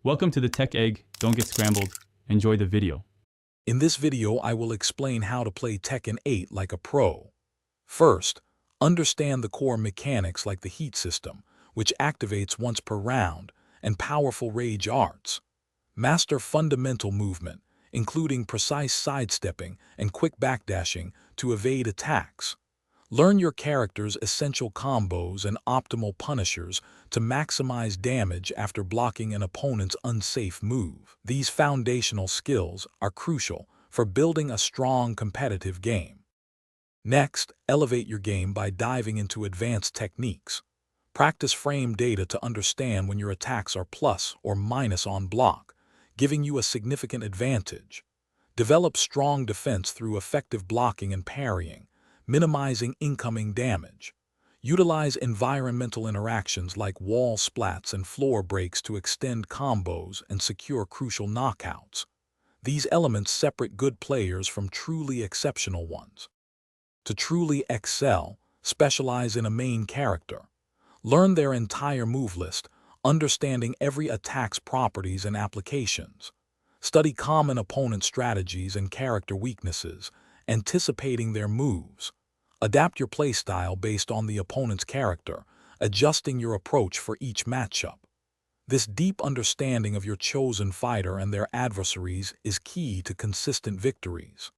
Welcome to the Tech Egg. Don't get scrambled. Enjoy the video. In this video, I will explain how to play Tekken 8 like a pro. First, understand the core mechanics like the heat system, which activates once per round, and powerful rage arts. Master fundamental movement, including precise sidestepping and quick backdashing to evade attacks. Learn your character's essential combos and optimal punishers to maximize damage after blocking an opponent's unsafe move. These foundational skills are crucial for building a strong competitive game. Next, elevate your game by diving into advanced techniques. Practice frame data to understand when your attacks are plus or minus on block, giving you a significant advantage. Develop strong defense through effective blocking and parrying, minimizing incoming damage. Utilize environmental interactions like wall splats and floor breaks to extend combos and secure crucial knockouts. These elements separate good players from truly exceptional ones. To truly excel, specialize in a main character. Learn their entire move list, understanding every attack's properties and applications. Study common opponent strategies and character weaknesses, anticipating their moves. Adapt your playstyle based on the opponent's character, adjusting your approach for each matchup. This deep understanding of your chosen fighter and their adversaries is key to consistent victories.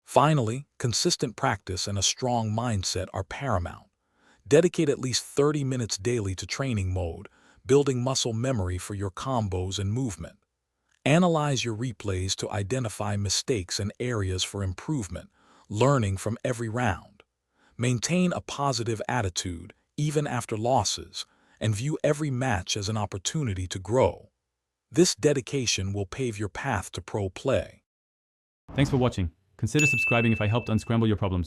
Finally, consistent practice and a strong mindset are paramount. Dedicate at least 30 minutes daily to training mode, building muscle memory for your combos and movement. Analyze your replays to identify mistakes and areas for improvement, learning from every round. Maintain a positive attitude, even after losses, and view every match as an opportunity to grow. This dedication will pave your path to pro play. Thanks for watching. Consider subscribing if I helped unscramble your problems.